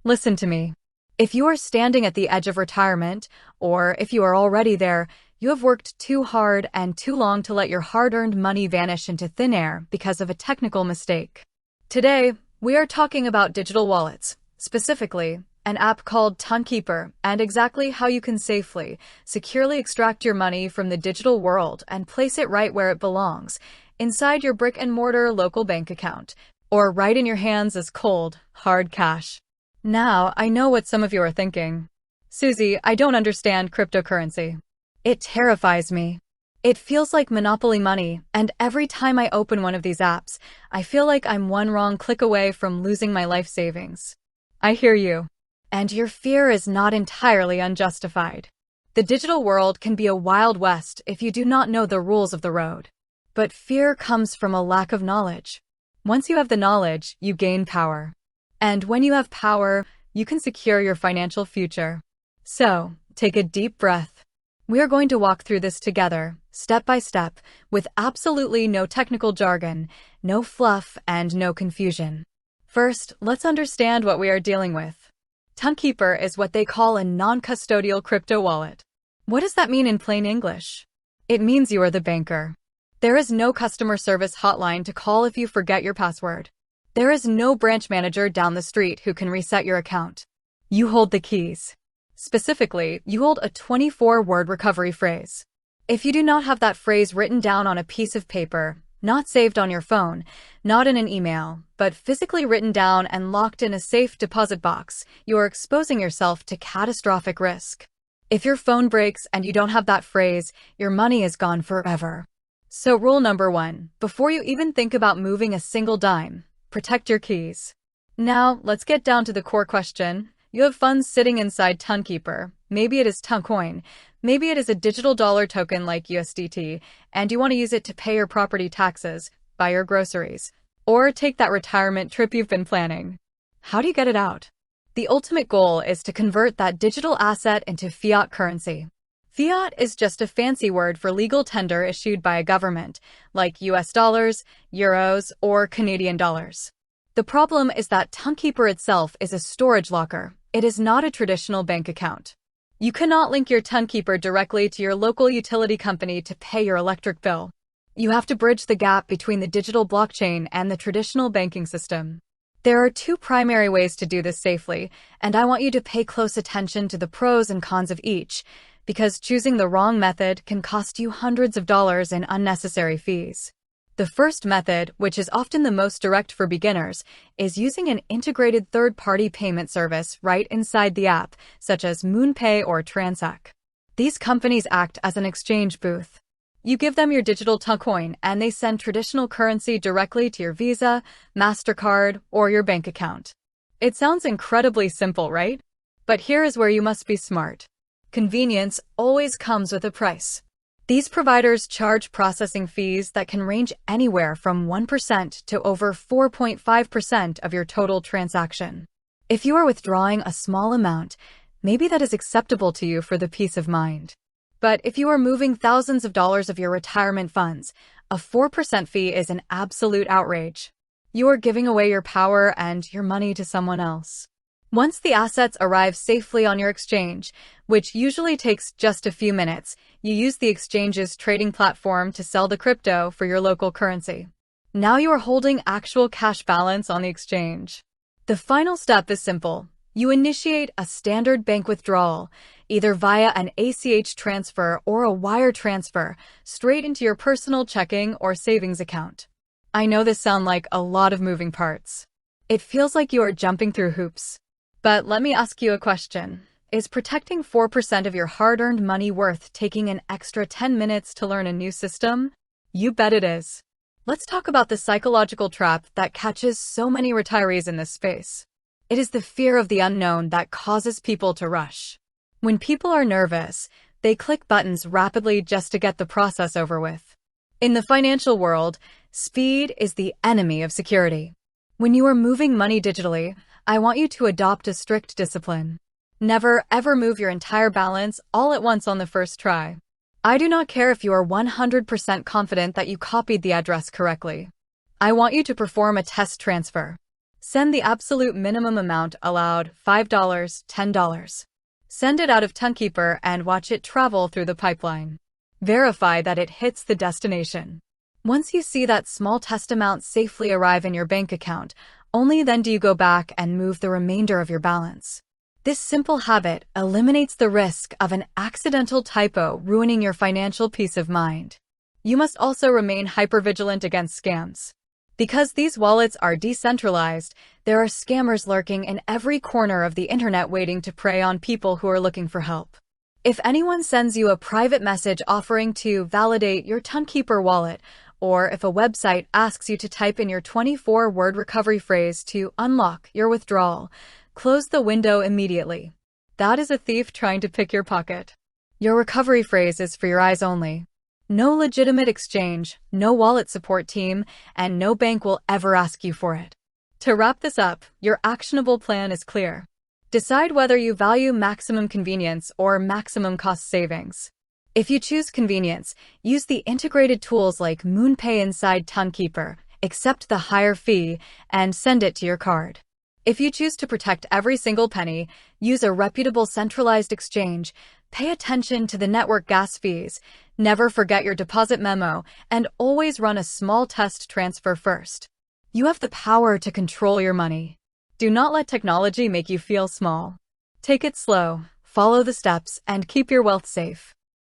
Listen to me. If you are standing at the edge of retirement, or if you are already there, you have worked too hard and too long to let your hard-earned money vanish into thin air because of a technical mistake. Today, we are talking about digital wallets, specifically an app called Tonkeeper, and exactly how you can safely, securely extract your money from the digital world and place it right where it belongs, inside your brick-and-mortar local bank account, or right in your hands as cold, hard cash. Now, I know what some of you are thinking. Susie, I don't understand cryptocurrency. It terrifies me. It feels like monopoly money, and every time I open one of these apps, I feel like I'm one wrong click away from losing my life savings. I hear you. And your fear is not entirely unjustified. The digital world can be a wild west if you do not know the rules of the road. But fear comes from a lack of knowledge. Once you have the knowledge, you gain power. And when you have power, you can secure your financial future. So, take a deep breath. We are going to walk through this together, step by step, with absolutely no technical jargon, no fluff, and no confusion. First, let's understand what we are dealing with. Tonkeeper is what they call a non-custodial crypto wallet. What does that mean in plain English? It means you are the banker. There is no customer service hotline to call if you forget your password. There is no branch manager down the street who can reset your account. You hold the keys. Specifically, you hold a 24-word recovery phrase. If you do not have that phrase written down on a piece of paper, not saved on your phone, not in an email, but physically written down and locked in a safe deposit box, you are exposing yourself to catastrophic risk. If your phone breaks and you don't have that phrase, your money is gone forever. So rule number 1, before you even think about moving a single dime, protect your keys. Now, let's get down to the core question. You have funds sitting inside Tonkeeper. Maybe it is Toncoin. Maybe it is a digital dollar token like USDT, and you want to use it to pay your property taxes, buy your groceries, or take that retirement trip you've been planning. How do you get it out? The ultimate goal is to convert that digital asset into fiat currency. Fiat is just a fancy word for legal tender issued by a government, like US dollars, euros, or Canadian dollars. The problem is that Tonkeeper itself is a storage locker. It is not a traditional bank account. You cannot link your Tonkeeper directly to your local utility company to pay your electric bill. You have to bridge the gap between the digital blockchain and the traditional banking system. There are 2 primary ways to do this safely, and I want you to pay close attention to the pros and cons of each, because choosing the wrong method can cost you hundreds of dollars in unnecessary fees. The first method, which is often the most direct for beginners, is using an integrated third-party payment service right inside the app, such as MoonPay or Transac. These companies act as an exchange booth. You give them your digital Toncoin and they send traditional currency directly to your Visa, MasterCard, or your bank account. It sounds incredibly simple, right? But here is where you must be smart. Convenience always comes with a price. These providers charge processing fees that can range anywhere from 1% to over 4.5% of your total transaction. If you are withdrawing a small amount, maybe that is acceptable to you for the peace of mind. But if you are moving thousands of dollars of your retirement funds, a 4% fee is an absolute outrage. You are giving away your power and your money to someone else. Once the assets arrive safely on your exchange, which usually takes just a few minutes, you use the exchange's trading platform to sell the crypto for your local currency. Now you are holding actual cash balance on the exchange. The final step is simple. You initiate a standard bank withdrawal, either via an ACH transfer or a wire transfer, straight into your personal checking or savings account. I know this sounds like a lot of moving parts. It feels like you are jumping through hoops. But let me ask you a question. Is protecting 4% of your hard-earned money worth taking an extra 10 minutes to learn a new system? You bet it is. Let's talk about the psychological trap that catches so many retirees in this space. It is the fear of the unknown that causes people to rush. When people are nervous, they click buttons rapidly just to get the process over with. In the financial world, speed is the enemy of security. When you are moving money digitally, I want you to adopt a strict discipline. Never, ever move your entire balance all at once on the first try. I do not care if you are 100% confident that you copied the address correctly. I want you to perform a test transfer. Send the absolute minimum amount allowed, $5, $10. Send it out of Tonkeeper and watch it travel through the pipeline. Verify that it hits the destination. Once you see that small test amount safely arrive in your bank account, only then do you go back and move the remainder of your balance. This simple habit eliminates the risk of an accidental typo ruining your financial peace of mind. You must also remain hypervigilant against scams. Because these wallets are decentralized, there are scammers lurking in every corner of the internet waiting to prey on people who are looking for help. If anyone sends you a private message offering to validate your Tonkeeper wallet, or if a website asks you to type in your 24-word recovery phrase to unlock your withdrawal, close the window immediately. That is a thief trying to pick your pocket. Your recovery phrase is for your eyes only. No legitimate exchange, no wallet support team, and no bank will ever ask you for it. To wrap this up, your actionable plan is clear. Decide whether you value maximum convenience or maximum cost savings. If you choose convenience, use the integrated tools like MoonPay inside Tonkeeper, accept the higher fee, and send it to your card. If you choose to protect every single penny, use a reputable centralized exchange, pay attention to the network gas fees, never forget your deposit memo, and always run a small test transfer first. You have the power to control your money. Do not let technology make you feel small. Take it slow, follow the steps, and keep your wealth safe.